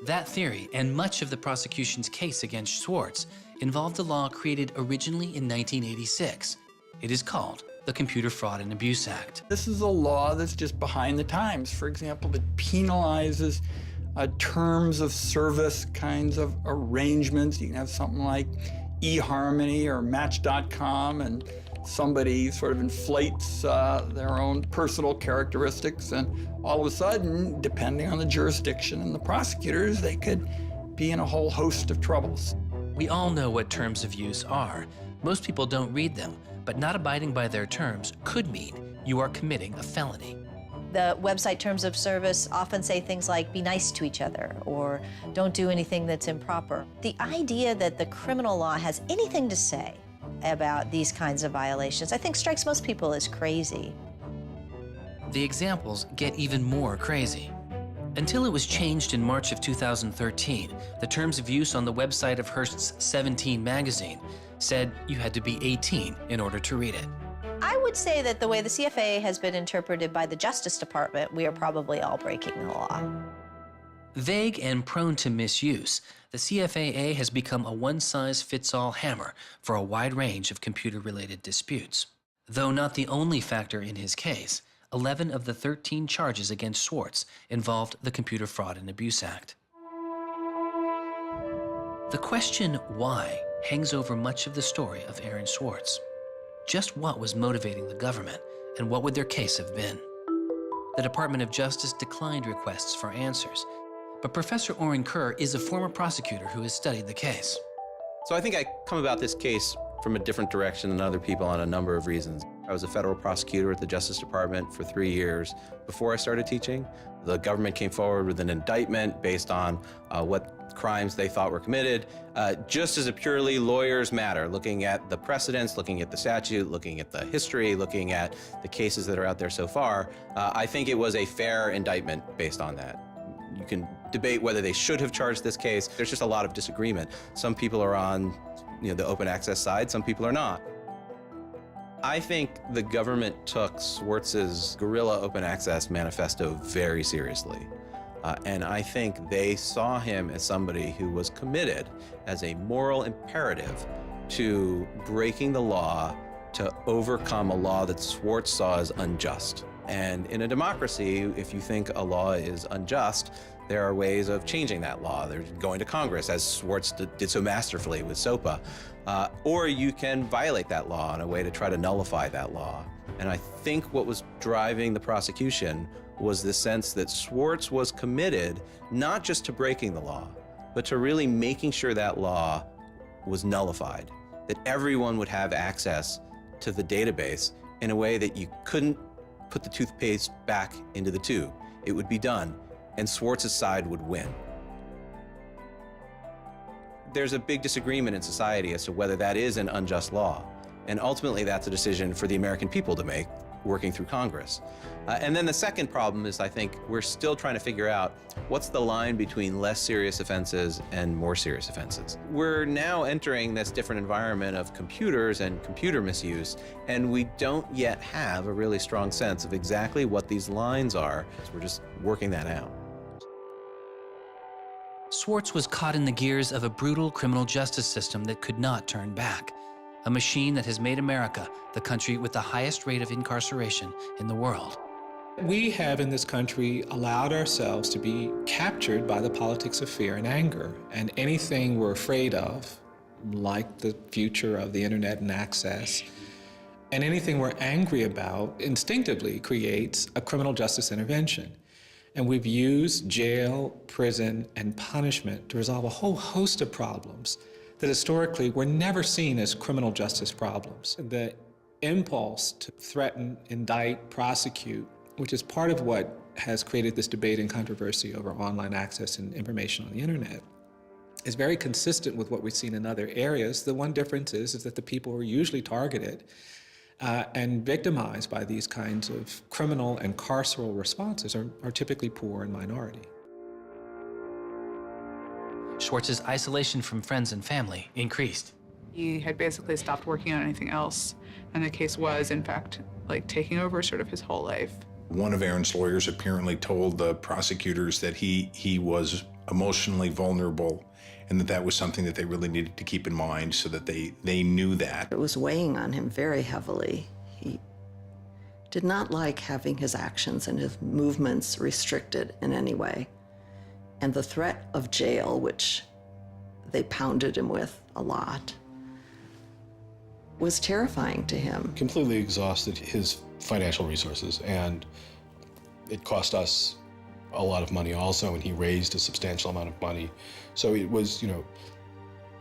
That theory, and much of the prosecution's case against Swartz, involved a law created originally in 1986. It is called the Computer Fraud and Abuse Act. This is a law that's just behind the times. For example, it penalizes terms of service kinds of arrangements. You can have something like eHarmony or Match.com, and somebody sort of inflates their own personal characteristics, and all of a sudden, depending on the jurisdiction and the prosecutors, they could be in a whole host of troubles. We all know what terms of use are. Most people don't read them, but not abiding by their terms could mean you are committing a felony. The website terms of service often say things like, be nice to each other, or don't do anything that's improper. The idea that the criminal law has anything to say about these kinds of violations, I think strikes most people as crazy. The examples get even more crazy. Until it was changed in March of 2013, the terms of use on the website of Hearst's 17 magazine said you had to be 18 in order to read it. I would say that the way the CFA has been interpreted by the Justice Department, we are probably all breaking the law. Vague and prone to misuse, the CFAA has become a one-size-fits-all hammer for a wide range of computer-related disputes. Though not the only factor in his case, 11 of the 13 charges against Swartz involved the Computer Fraud and Abuse Act. The question why hangs over much of the story of Aaron Swartz. Just what was motivating the government, and what would their case have been? The Department of Justice declined requests for answers, but Professor Oren Kerr is a former prosecutor who has studied the case. So I think I come about this case from a different direction than other people on a number of reasons. I was a federal prosecutor at the Justice Department for 3 years before I started teaching. The government came forward with an indictment based on what crimes they thought were committed, just as a purely lawyers matter, looking at the precedents, looking at the statute, looking at the history, looking at the cases that are out there so far. I think it was a fair indictment based on that. You can debate whether they should have charged this case. There's just a lot of disagreement. Some people are on the open access side, some people are not. I think the government took Swartz's guerrilla open access manifesto very seriously. And I think they saw him as somebody who was committed as a moral imperative to breaking the law to overcome a law that Swartz saw as unjust. And in a democracy, if you think a law is unjust, there are ways of changing that law. There's going to Congress, as Swartz did so masterfully with SOPA. Or you can violate that law in a way to try to nullify that law. And I think what was driving the prosecution was the sense that Swartz was committed not just to breaking the law, but to really making sure that law was nullified, that everyone would have access to the database in a way that you couldn't put the toothpaste back into the tube. It would be done, and Swartz's side would win. There's a big disagreement in society as to whether that is an unjust law, and ultimately that's a decision for the American people to make, working through Congress. And then the second problem is, I think, we're still trying to figure out what's the line between less serious offenses and more serious offenses. We're now entering this different environment of computers and computer misuse, and we don't yet have a really strong sense of exactly what these lines are. So we're just working that out. Swartz was caught in the gears of a brutal criminal justice system that could not turn back. A machine that has made America the country with the highest rate of incarceration in the world. We have in this country allowed ourselves to be captured by the politics of fear and anger. And anything we're afraid of, like the future of the internet and access, and anything we're angry about instinctively creates a criminal justice intervention. And we've used jail, prison, and punishment to resolve a whole host of problems that historically were never seen as criminal justice problems. The impulse to threaten, indict, prosecute, which is part of what has created this debate and controversy over online access and information on the internet, is very consistent with what we've seen in other areas. The one difference is that the people who are usually targeted and victimized by these kinds of criminal and carceral responses are typically poor and minority. Swartz's isolation from friends and family increased. He had basically stopped working on anything else, and the case was, in fact, like taking over sort of his whole life. One of Aaron's lawyers apparently told the prosecutors that he was emotionally vulnerable and that was something that they really needed to keep in mind so that they knew that. It was weighing on him very heavily. He did not like having his actions and his movements restricted in any way. And the threat of jail, which they pounded him with a lot, was terrifying to him. Completely exhausted his financial resources, and it cost us a lot of money also, and he raised a substantial amount of money. So it was,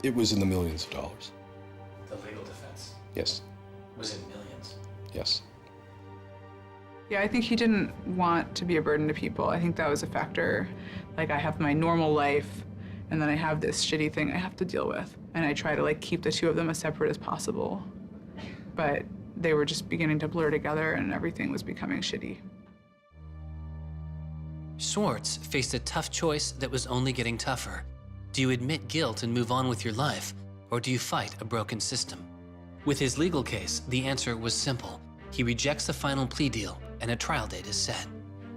it was in the millions of dollars. The legal defense Yes, was in millions. yes. Yeah, I think he didn't want to be a burden to people. I think that was a factor. Like, I have my normal life, and then I have this shitty thing I have to deal with. And I try to keep the two of them as separate as possible. But they were just beginning to blur together, and everything was becoming shitty. Swartz faced a tough choice that was only getting tougher. Do you admit guilt and move on with your life, or do you fight a broken system? With his legal case, the answer was simple. He rejects the final plea deal, and a trial date is set.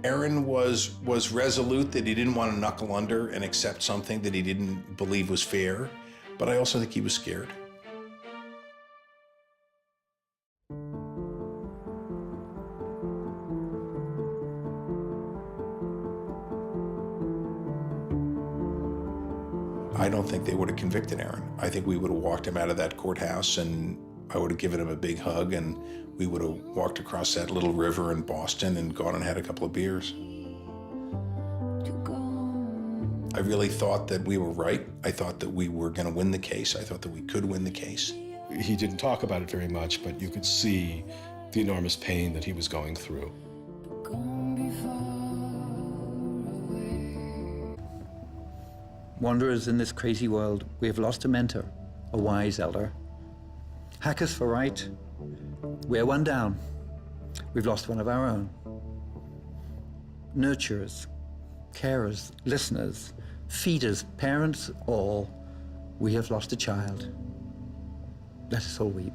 Aaron was resolute that he didn't want to knuckle under and accept something that he didn't believe was fair, but I also think he was scared. I don't think they would have convicted Aaron. I think we would have walked him out of that courthouse, and I would have given him a big hug, and we would have walked across that little river in Boston and gone and had a couple of beers. I really thought that we were right. I thought that we were going to win the case. I thought that we could win the case. He didn't talk about it very much, but you could see the enormous pain that he was going through. Wanderers in this crazy world, we have lost a mentor, a wise elder. Hackers for right, we're one down. We've lost one of our own. Nurturers, carers, listeners, feeders, parents, all, we have lost a child. Let us all weep.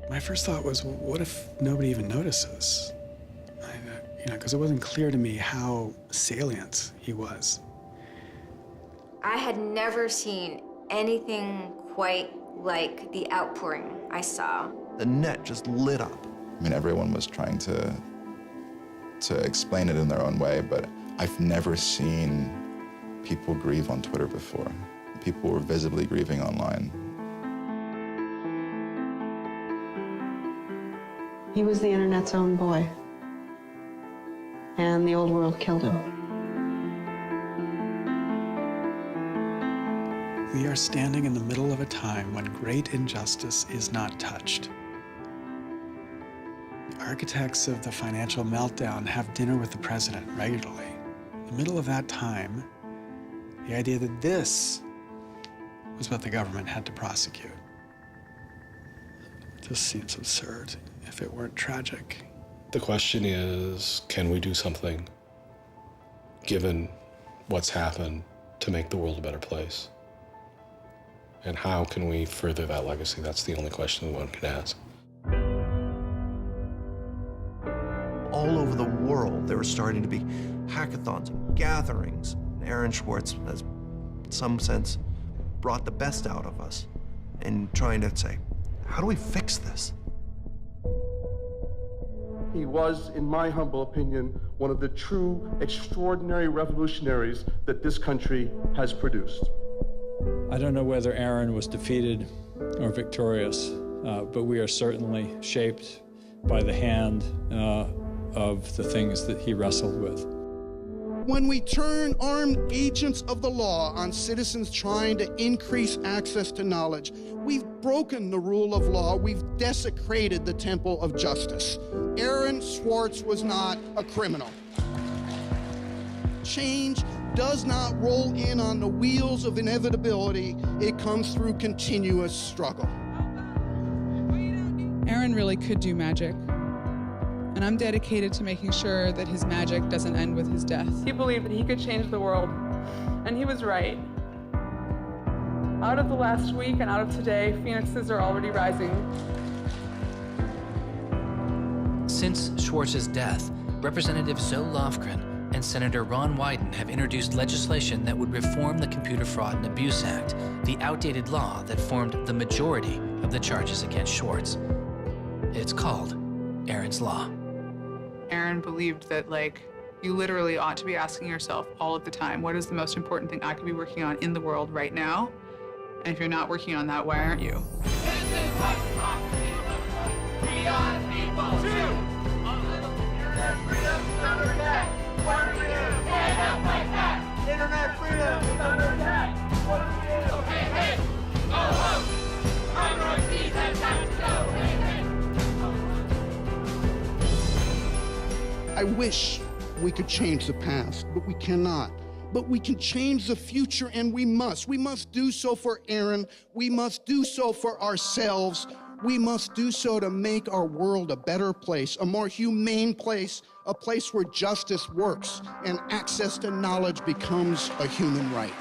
My first thought was, well, what if nobody even notices? Because it wasn't clear to me how salient he was. I had never seen anything quite like the outpouring I saw. The net just lit up. I mean, everyone was trying to explain it in their own way, but I've never seen people grieve on Twitter before. People were visibly grieving online. He was the internet's own boy, and the old world killed him. We are standing in the middle of a time when great injustice is not touched. The architects of the financial meltdown have dinner with the president regularly. In the middle of that time, the idea that this was what the government had to prosecute. It just seems absurd if it weren't tragic. The question is, can we do something, given what's happened, to make the world a better place? And how can we further that legacy? That's the only question that one can ask. All over the world, there were starting to be hackathons and gatherings. Aaron Swartz has, in some sense, brought the best out of us in trying to say, how do we fix this? He was, in my humble opinion, one of the true extraordinary revolutionaries that this country has produced. I don't know whether Aaron was defeated or victorious, but we are certainly shaped by the hand of the things that he wrestled with. When we turn armed agents of the law on citizens trying to increase access to knowledge, we've broken the rule of law, we've desecrated the temple of justice. Aaron Swartz was not a criminal. Change does not roll in on the wheels of inevitability, it comes through continuous struggle. Aaron really could do magic. And I'm dedicated to making sure that his magic doesn't end with his death. He believed that he could change the world, and he was right. Out of the last week and out of today, phoenixes are already rising. Since Schwartz's death, Representative Zoe Lofgren and Senator Ron Wyden have introduced legislation that would reform the Computer Fraud and Abuse Act, the outdated law that formed the majority of the charges against Schwartz. It's called Aaron's Law. Aaron believed that, you literally ought to be asking yourself all of the time, what is the most important thing I could be working on in the world right now? And if you're not working on that, why aren't you? We are the people. Internet freedom is under attack. What do we do? Stand up, fight back. Internet freedom is under attack. What do we do? Hey, hey, go home. Our North Seas have got to go. Hey, hey. I wish we could change the past, but we cannot. But we can change the future, and we must. We must do so for Aaron. We must do so for ourselves. We must do so to make our world a better place, a more humane place, a place where justice works and access to knowledge becomes a human right.